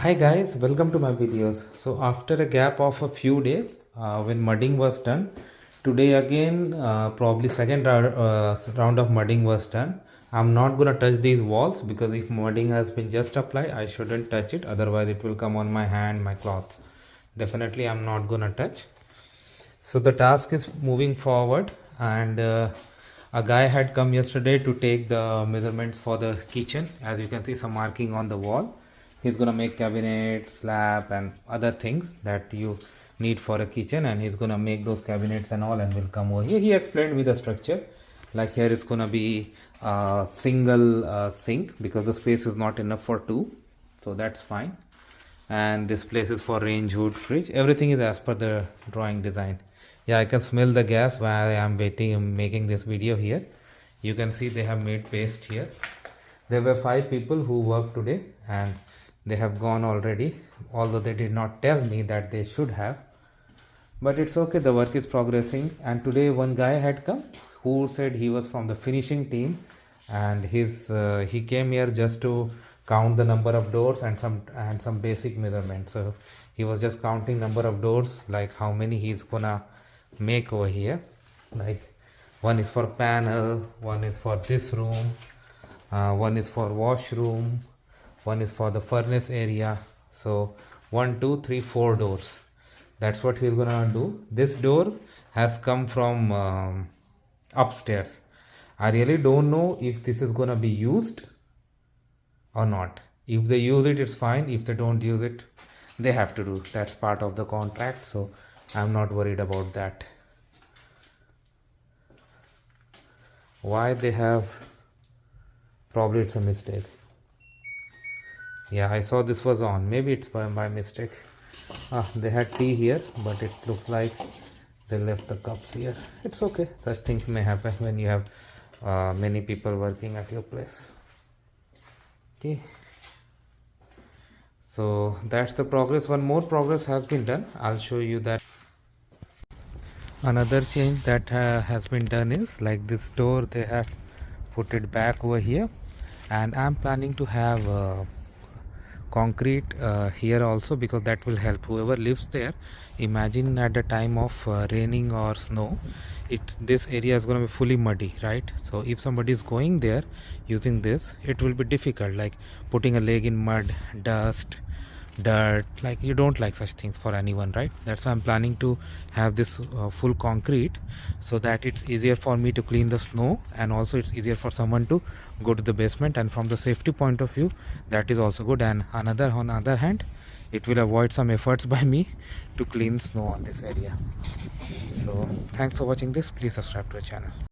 Hi guys, welcome to my videos. So after a gap of a few days, when mudding was done, today again probably second round of mudding was done. I'm not gonna touch these walls because if mudding has been just applied, I shouldn't touch it. Otherwise, it will come on my hand, my clothes. Definitely, I'm not gonna touch. So the task is moving forward, and a guy had come yesterday to take the measurements for the kitchen. As you can see, some marking on the wall. He's gonna make cabinet, slab, and other things that you need for a kitchen, and he's gonna make those cabinets and all, and will come over here. He explained me the structure. Like here, it's gonna be a single sink because the space is not enough for two, so that's fine. And this place is for range hood fridge. Everything is as per the drawing design. Yeah, I can smell the gas while I am waiting. I'm making this video here. You can see they have made paste here. There were 5 people who worked today and they have gone already, although they did not tell me that they should have. But it's okay, the work is progressing. And today one guy had come who said he was from the finishing team, and he came here just to count the number of doors and some basic measurements. So he was just counting number of doors, like how many he's gonna make over here. Like one is for panel, one is for this room, one is for washroom, one is for the furnace area. So 1 2 3 4 doors. That's what he's gonna do. This door has come from upstairs. I really don't know if this is gonna be used or not. If they use it, it's fine. If they don't use it, they have to do. That's part of the contract, so I'm not worried about that. Why they have, probably it's a mistake. Yeah, I saw this was on. Maybe it's by mistake. They had tea here, but it looks like they left the cups here. It's okay. Such things may happen when you have many people working at your place. Okay. So that's the progress. One more progress has been done. I'll show you that. Another change that has been done is like this door, they have put it back over here, and I'm planning to have concrete here also, because that will help whoever lives there. Imagine at the time of raining or snow, this area is going to be fully muddy, right? So if somebody is going there using this, it will be difficult, like putting a leg in mud, dust, dirt. Like, you don't like such things for anyone, right? That's why I'm planning to have this full concrete, so that it's easier for me to clean the snow, and also it's easier for someone to go to the basement. And from the safety point of view, that is also good. And on the other hand, it will avoid some efforts by me to clean snow on this area. So thanks for watching this. Please subscribe to the channel.